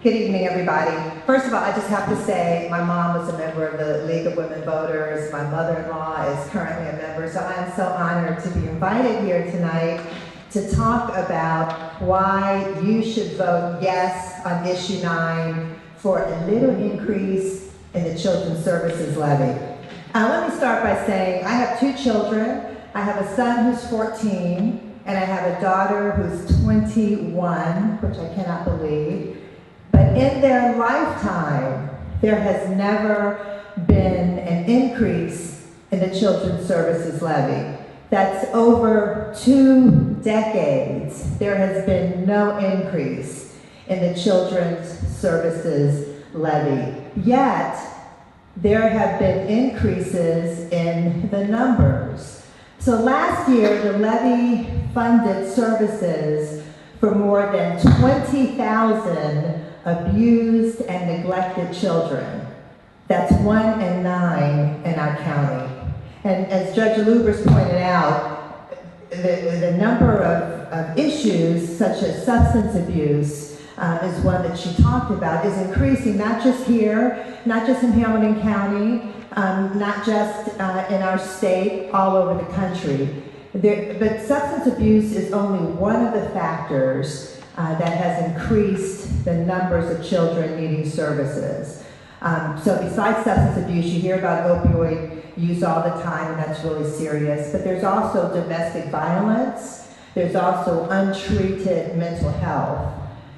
Good evening, everybody. First of all, I just have to say my mom was a member of the League of Women Voters. My mother-in-law is currently a member, so I am so honored to be invited here tonight to talk about why you should vote yes on issue 9 for a little increase in the Children's Services Levy. Let me start by saying I have 2 children. I have a son who's 14, and I have a daughter who's 21, which I cannot believe. But in their lifetime, there has never been an increase in the Children's Services Levy. That's over 2 decades. There has been no increase in the Children's Services Levy. Yet, there have been increases in the numbers. So last year, the levy funded services for more than 20,000 abused and neglected children. That's 1 in 9 in our county. And as Judge Lubers pointed out, the number of issues such as substance abuse is one that she talked about, is increasing, not just here, not just in Hamilton County, not just in our state, all over the country. But substance abuse is only one of the factors that has increased the numbers of children needing services. So besides substance abuse, you hear about opioid use all the time, and that's really serious. But there's also domestic violence. There's also untreated mental health.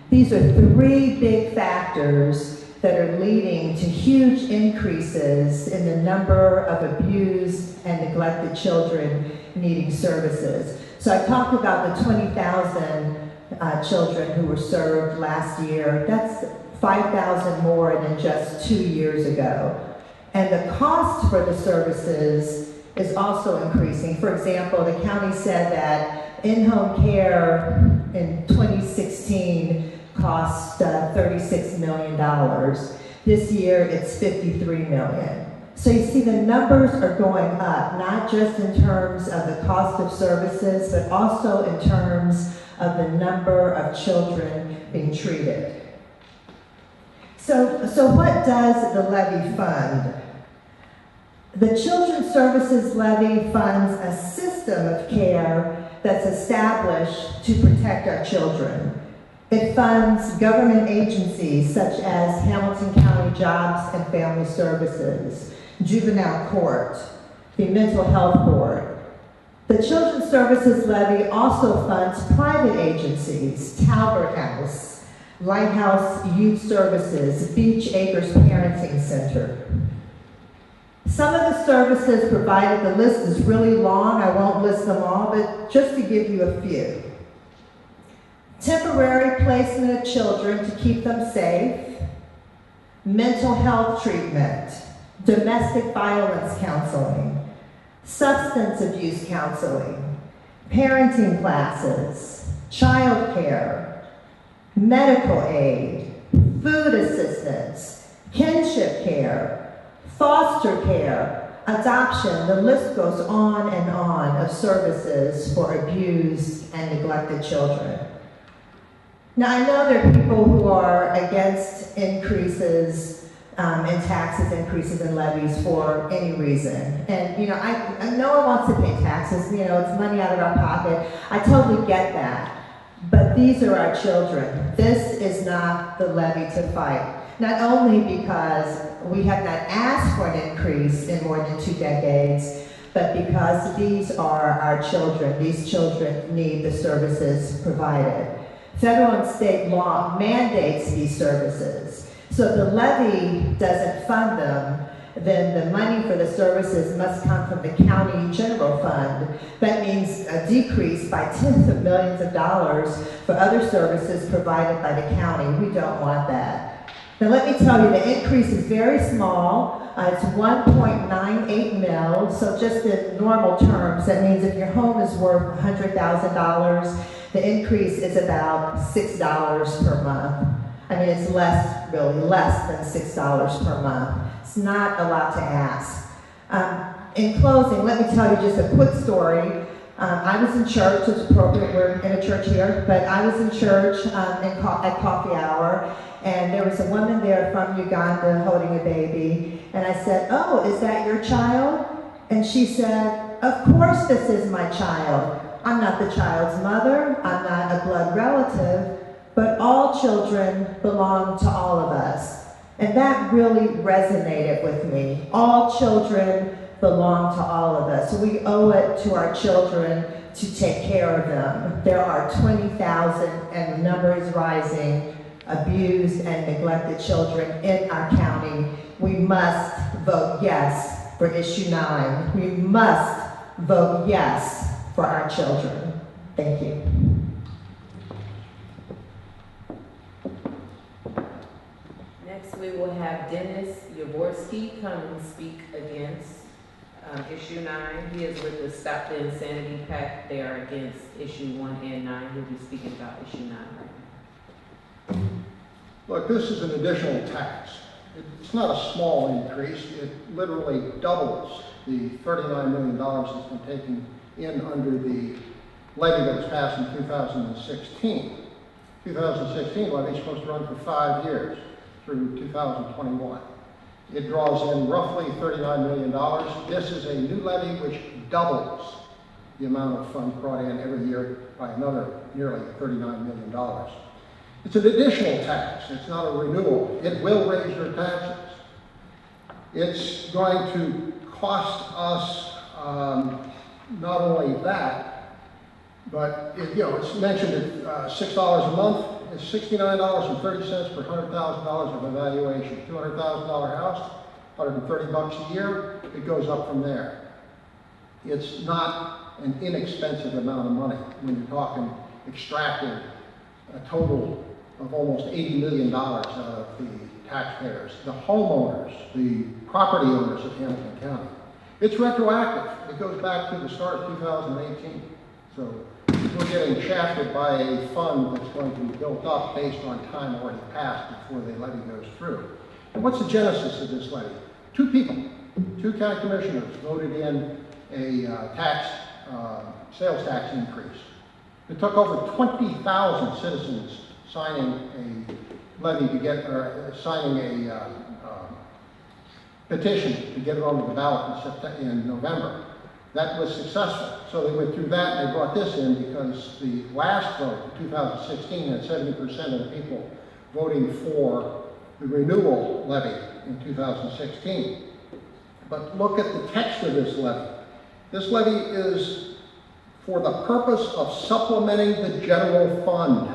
These are 3 big factors that are leading to huge increases in the number of abused and neglected children needing services. So I talked about the 20,000 children who were served last year. That's 5,000 more than just 2 years ago. And the cost for the services is also increasing. For example, the county said that in-home care in 2016 cost $36 million. This year, it's $53 million. So you see the numbers are going up, not just in terms of the cost of services, but also in terms of the number of children being treated. So what does the levy fund? The Children's Services Levy funds a system of care that's established to protect our children. It funds government agencies such as Hamilton County Jobs and Family Services, Juvenile Court, the Mental Health Board. The Children's Services Levy also funds private agencies, Talbot House, Lighthouse Youth Services, Beach Acres Parenting Center. Some of the services provided, the list is really long, I won't list them all, but just to give you a few. Temporary placement of children to keep them safe, mental health treatment, domestic violence counseling, substance abuse counseling, parenting classes, child care, medical aid, food assistance, kinship care, foster care, adoption, the list goes on and on of services for abused and neglected children. Now, I know there are people who are against increases in taxes, increases in levies for any reason. And, you know, no one wants to pay taxes, you know, it's money out of our pocket. I totally get that. But these are our children. This is not the levy to fight. Not only because we have not asked for an increase in more than 2 decades, but because these are our children. These children need the services provided. Federal and state law mandates these services. So if the levy doesn't fund them, then the money for the services must come from the county general fund. That means a decrease by tens of millions of dollars for other services provided by the county. We don't want that. Now let me tell you, the increase is very small. It's 1.98 mil, so just in normal terms, that means if your home is worth $100,000, the increase is about $6 per month. I mean, it's less, really less than $6 per month. It's not a lot to ask. In closing, let me tell you just a quick story. I was in church, it's appropriate, we're in a church here, but I was in church at coffee hour, and there was a woman there from Uganda holding a baby, and I said, "Oh, is that your child?" And she said, "Of course this is my child. I'm not the child's mother, I'm not a blood relative, but all children belong to all of us." And that really resonated with me. All children belong to all of us. So we owe it to our children to take care of them. There are 20,000, and the number is rising, abused and neglected children in our county. We must vote yes for issue 9. We must vote yes for our children. Thank you. Next, we will have Dennis Yavorski come and speak against issue 9. He is with the Stop the Insanity PAC. They are against issue 1 and 9. He'll be speaking about issue 9 right now. Look, this is an additional tax. It's not a small increase. It literally doubles the $39 million that's been taken in under the levy that was passed in 2016. 2016 levy is supposed to run for 5 years through 2021. It draws in roughly $39 million. This is a new levy which doubles the amount of funds brought in every year by another nearly $39 million. It's an additional tax. It's not a renewal. It will raise your taxes. It's going to cost us not only that, but it's mentioned at $6 a month. It's $69.30 per $100,000 of evaluation. $200,000 house, $130 a year. It goes up from there. It's not an inexpensive amount of money when you're talking extracting a total of almost $80 million out of the taxpayers, the homeowners, the property owners of Hamilton County. It's retroactive. It goes back to the start of 2018. So we're getting shafted by a fund that's going to be built up based on time already passed before the levy goes through. And what's the genesis of this levy? 2 people, 2 county commissioners voted in a sales tax increase. It took over 20,000 citizens signing a levy to get, signing a petition to get it onto the ballot in November. That was successful. So they went through that and they brought this in because the last vote, 2016, had 70% of the people voting for the renewal levy in 2016. But look at the text of this levy. This levy is for the purpose of supplementing the general fund.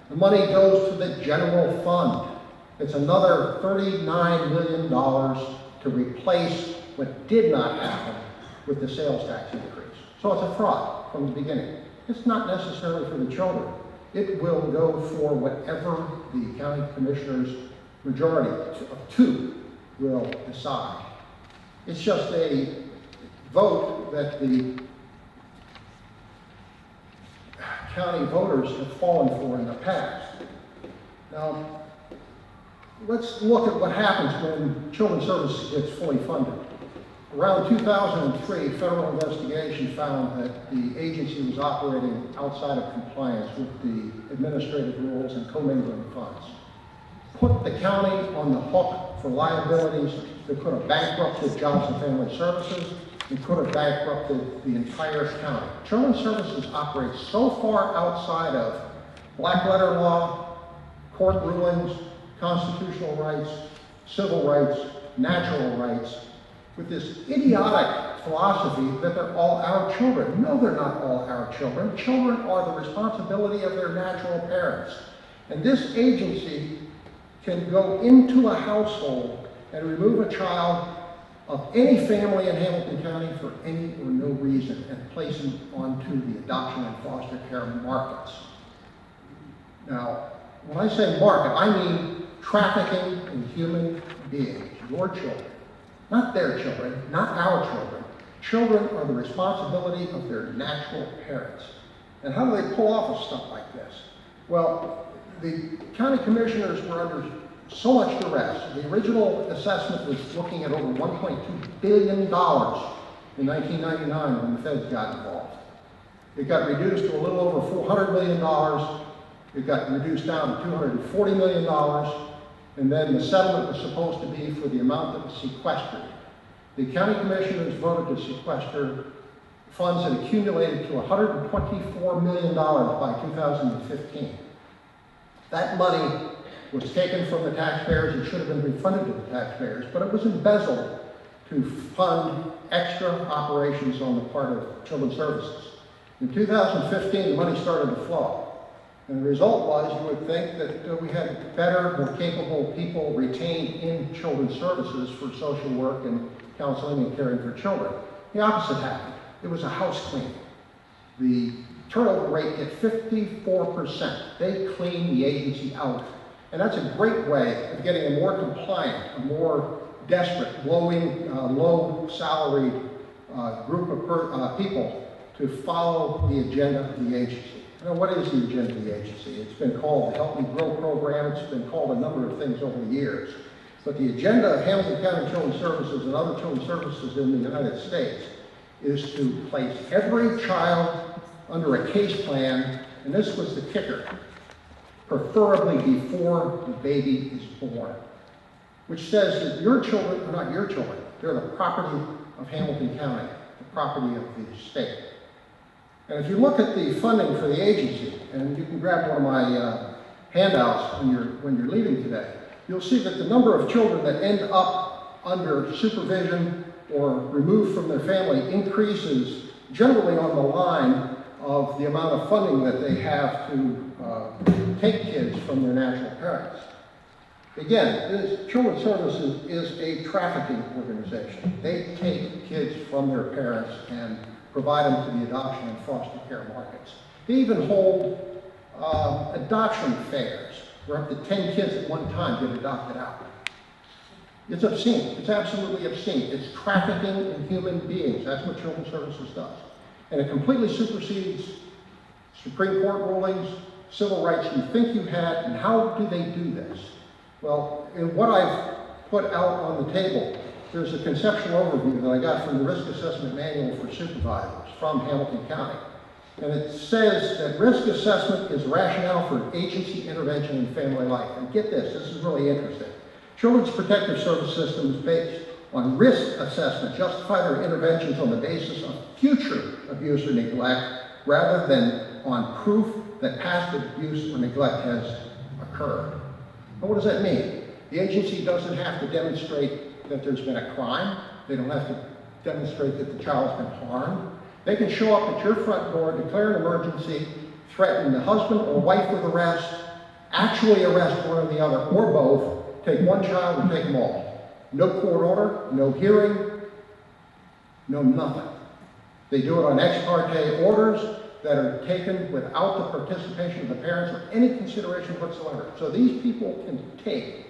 The money goes to the general fund. It's another $39 million to replace what did not happen with the sales tax increase. So it's a fraud from the beginning. It's not necessarily for the children. It will go for whatever the county commissioners' majority of 2 will decide. It's just a vote that the county voters have fallen for in the past. Now, let's look at what happens when Children's Services gets fully funded. Around 2003, federal investigation found that the agency was operating outside of compliance with the administrative rules and commingling funds. Put the county on the hook for liabilities that could have bankrupted Jobs and Family Services and could have bankrupted the entire county. Children's Services operates so far outside of black letter law, court rulings, constitutional rights, civil rights, natural rights, with this idiotic philosophy that they're all our children. No, they're not all our children. Children are the responsibility of their natural parents. And this agency can go into a household and remove a child of any family in Hamilton County for any or no reason and place them onto the adoption and foster care markets. Now, when I say market, I mean trafficking in human beings, your children. Not their children, not our children. Children are the responsibility of their natural parents. And how do they pull off a stuff like this? Well, the county commissioners were under so much duress. The original assessment was looking at over $1.2 billion in 1999 when the feds got involved. It got reduced to a little over $400 million. It got reduced down to $240 million. And then the settlement was supposed to be for the amount that was sequestered. The county commissioners voted to sequester funds that accumulated to $124 million by 2015. That money was taken from the taxpayers. It should have been refunded to the taxpayers, but it was embezzled to fund extra operations on the part of Children's Services. In 2015, the money started to flow. And the result was, you would think that we had better, more capable people retained in Children's Services for social work and counseling and caring for children. The opposite happened. It was a house cleaning. The turnover rate hit 54%. They cleaned the agency out. And that's a great way of getting a more compliant, a more desperate, low-salaried group of people to follow the agenda of the agency. Now, what is the agenda of the agency? It's been called the Help Me Grow program. It's been called a number of things over the years. But the agenda of Hamilton County Children's Services and other children's services in the United States is to place every child under a case plan, and this was the kicker, preferably before the baby is born, which says that your children are not your children. They're the property of Hamilton County, the property of the state. And if you look at the funding for the agency, and you can grab one of my handouts when you're leaving today, you'll see that the number of children that end up under supervision or removed from their family increases generally on the line of the amount of funding that they have to take kids from their natural parents. Again, Children's Services is a trafficking organization. They take kids from their parents and provide them to the adoption and foster care markets. They even hold adoption fairs where up to 10 kids at one time get adopted out. It's obscene. It's absolutely obscene. It's trafficking in human beings. That's what Children's Services does. And it completely supersedes Supreme Court rulings, civil rights you think you had, and how do they do this? Well, in what I've put out on the table, there's a conceptual overview that I got from the Risk Assessment Manual for Supervisors from Hamilton County. And it says that risk assessment is rationale for agency intervention in family life. And get this is really interesting. Children's Protective Service systems based on risk assessment justify their interventions on the basis of future abuse or neglect rather than on proof that past abuse or neglect has occurred. Now, what does that mean? The agency doesn't have to demonstrate that there's been a crime. They don't have to demonstrate that the child's been harmed. They can show up at your front door, declare an emergency, threaten the husband or wife with arrest, actually arrest one or the other, or both, take one child or take them all. No court order, no hearing, no nothing. They do it on ex parte orders that are taken without the participation of the parents or any consideration whatsoever. So these people can take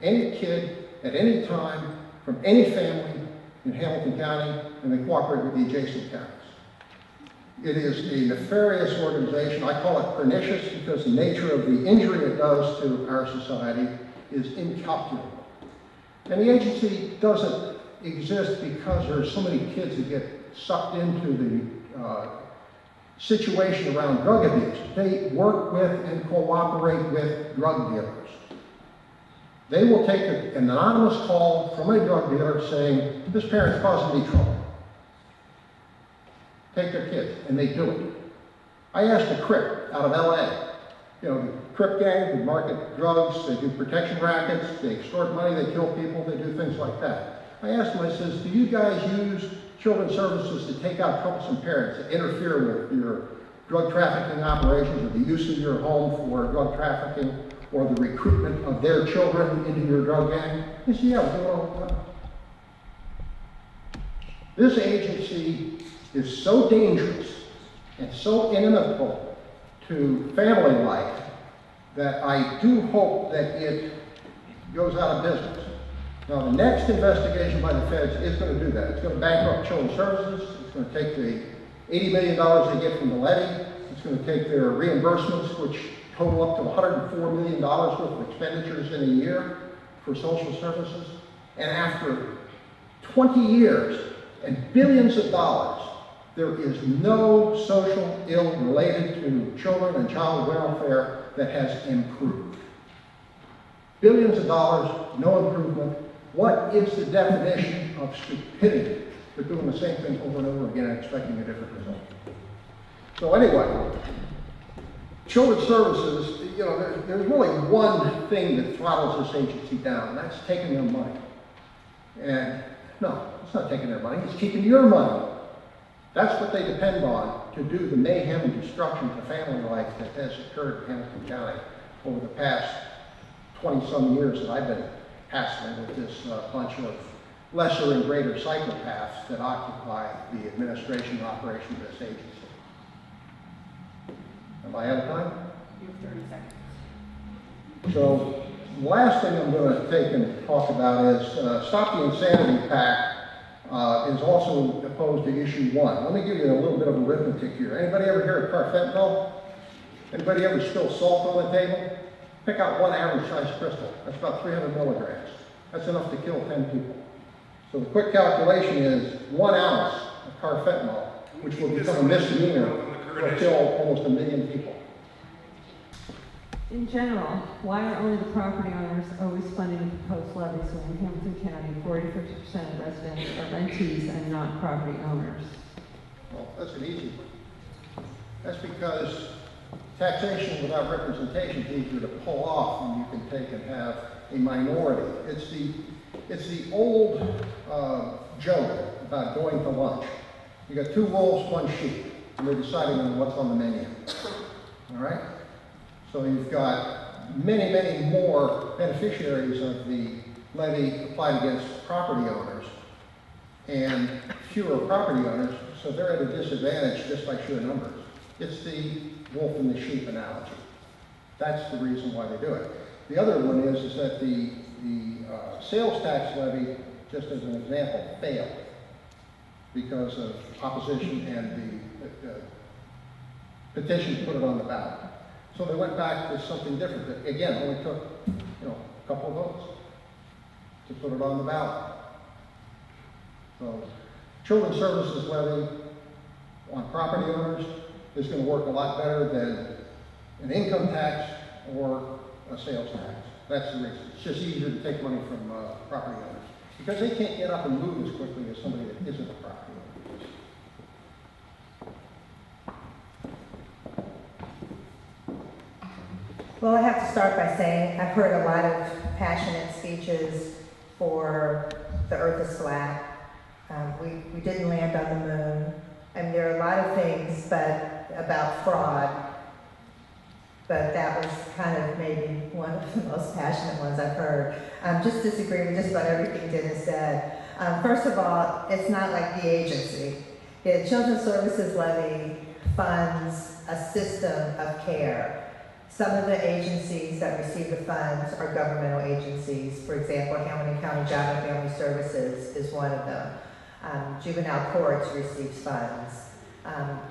any kid at any time from any family in Hamilton County, and they cooperate with the adjacent counties. It is a nefarious organization. I call it pernicious because the nature of the injury it does to our society is incalculable. And the agency doesn't exist because there are so many kids that get sucked into the situation around drug abuse. They work with and cooperate with drug dealers. They will take an anonymous call from a drug dealer saying, this parent's causing me trouble. Take their kids, and they do it. I asked a Crip out of LA. You know, the Crip gang, they market drugs, they do protection rackets, they extort money, they kill people, they do things like that. I asked them, I says, do you guys use Children's Services to take out troublesome parents that interfere with your drug trafficking operations or the use of your home for drug trafficking or the recruitment of their children into your drug gang? They said, yeah, we do it all the time. This agency is so dangerous and so inimical to family life that I do hope that it goes out of business. Now, the next investigation by the feds is going to do that. It's going to bankrupt Children's Services. It's going to take the $80 million they get from the levy. It's going to take their reimbursements, which total up to $104 million worth of expenditures in a year for social services. And after 20 years and billions of dollars, There is no social ill related to children and child welfare that has improved. Billions of dollars, no improvement. What is the definition of stupidity? They're doing the same thing over and over again and expecting a different result. So anyway, children's services, you know, there's really one thing that throttles this agency down, and that's taking their money. And no, it's not taking their money, it's keeping your money. That's what they depend on to do the mayhem and destruction to family life that has occurred in Hamilton County over the past 20-some years that I've been hassling with this bunch of lesser and greater psychopaths that occupy the administration and operation of this agency. Am I out of time? You have 30 seconds. So, the last thing I'm going to take and talk about is Stop the Insanity PAC is also opposed to issue 1. Let me give you a little bit of arithmetic here. Anybody ever hear of carfentanil? Anybody ever spill salt on the table? Pick out one average size crystal. That's about 300 milligrams. That's enough to kill 10 people. So the quick calculation is 1 ounce of carfentanil, which will become a misdemeanor, will kill almost 1 million people. In general, why are only the property owners always funding the proposed levies when in Hamilton County 40–50% of residents are rentees and not property owners? Well, that's an easy one. That's because taxation without representation is easier to pull off than you can take and have a minority. It's the old joke about going to lunch. You got 2 wolves, 1 sheep, and they're deciding on what's on the menu. All right? So you've got many, many more beneficiaries of the levy applied against property owners and fewer property owners, so they're at a disadvantage just by sheer numbers. It's the wolf and the sheep analogy. That's the reason why they do it. The other one is that the sales tax levy, just as an example, failed because of opposition and the petition to put it on the ballot. So they went back to something different that, again, only took, you know, a couple of votes to put it on the ballot. So, children's services levy on property owners is going to work a lot better than an income tax or a sales tax. That's the reason. It's just easier to take money from property owners because they can't get up and move as quickly as somebody that isn't a property owner. Well, I have to start by saying I've heard a lot of passionate speeches for the earth is flat. We didn't land on the moon. And there are a lot of things about fraud, but that was kind of maybe one of the most passionate ones I've heard. Just disagree with just about everything Dennis said. First of all, it's not like the agency. The Children's Services Levy funds a system of care. Some of the agencies that receive the funds are governmental agencies. For example, Hamilton County Job and Family Services is one of them. Juvenile courts receives funds.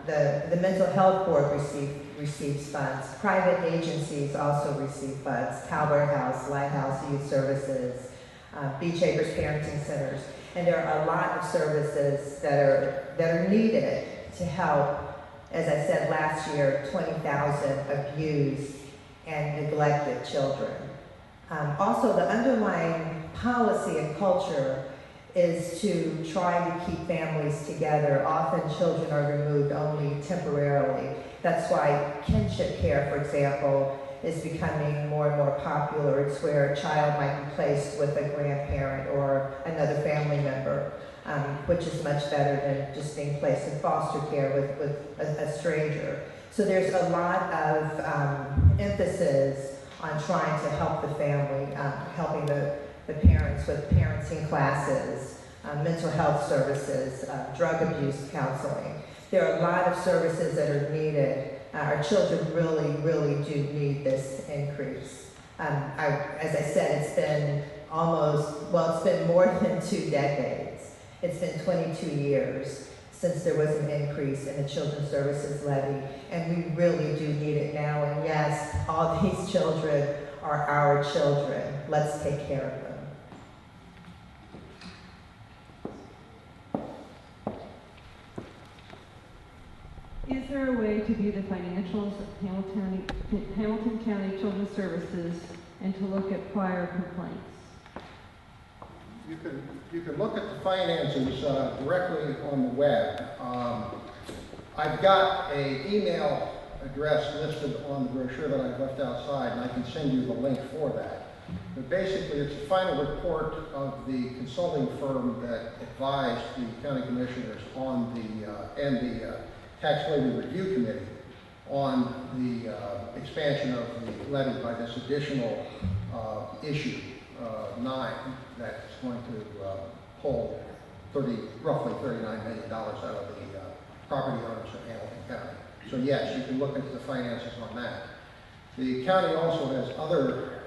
The mental health board receives funds. Private agencies also receive funds. Talbot House, Lighthouse Youth Services, Beach Acres Parenting Centers. And there are a lot of services that are needed to help, as I said last year, 20,000 abused and neglected children. Also, the underlying policy and culture is to try to keep families together. Often children are removed only temporarily. That's why kinship care, for example, is becoming more and more popular. It's where a child might be placed with a grandparent or another family member, which is much better than just being placed in foster care with a stranger. So there's a lot of emphasis on trying to help the family, helping the parents with parenting classes, mental health services, drug abuse counseling. There are a lot of services that are needed. Our children really, really do need this increase. As I said, it's been it's been more than 2 decades. It's been 22 years since there was an increase in the Children's Services Levy, and we really do need it now. And yes, all these children are our children. Let's take care of them. review the financials of Hamilton County Children's Services and to look at prior complaints. You can look at the finances directly on the web. I've got an email address listed on the brochure that I've left outside, and I can send you the link for that. But basically, it's a final report of the consulting firm that advised the county commissioners on and the tax levy review committee on the expansion of the levy by this additional issue 9 that's going to pull roughly $39 million out of the property owners in Hamilton County. So yes, you can look into the finances on that. The county also has other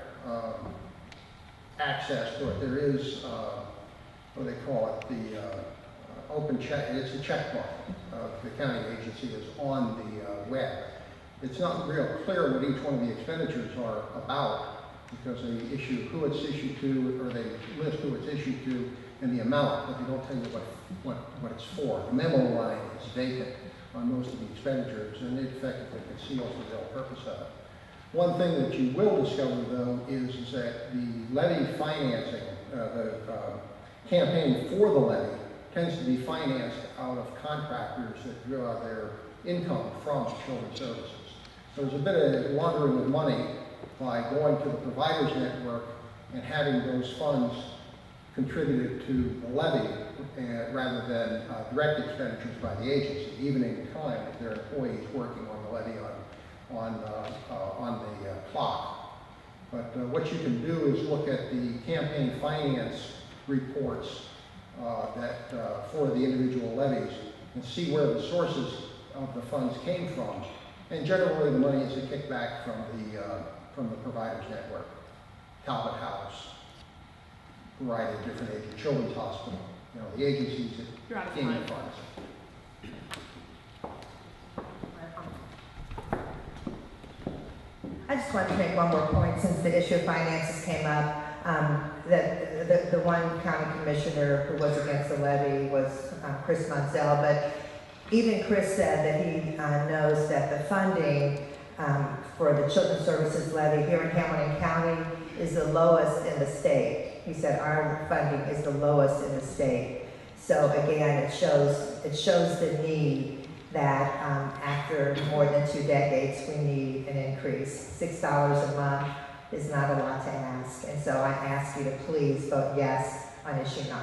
access to it. There is, what do they call it, the open check, it's a checkbook. The county agency is on the web. It's not real clear what each one of the expenditures are about because they issue who it's issued to, or they list who it's issued to and the amount, but they don't tell you what it's for. The memo line is vacant on most of the expenditures, and it effectively conceals the real purpose of it. One thing that you will discover, though, is that the levy financing, the campaign for the levy, tends to be financed out of contractors that draw their income from children's services. So there's a bit of laundering of money by going to the providers network and having those funds contributed to the levy rather than direct expenditures by the agency, even in time if their employees working on the levy on the clock. But what you can do is look at the campaign finance reports for the individual levies and see where the sources of the funds came from. And generally, the money is a kickback from the providers network, Talbot House, a variety of different agencies, Children's Hospital, the agencies that gain the funds. I just wanted to make one more point since the issue of finances came up. That the one county commissioner who was against the levy was Chris Monsell, but even Chris said that he knows that the funding for the Children's Services levy here in Hamilton County is the lowest in the state. He said our funding is the lowest in the state. So again, it shows the need that after more than 2 decades, we need an increase. $6 a month is not a lot to ask. And so I ask you to please vote yes on issue 9.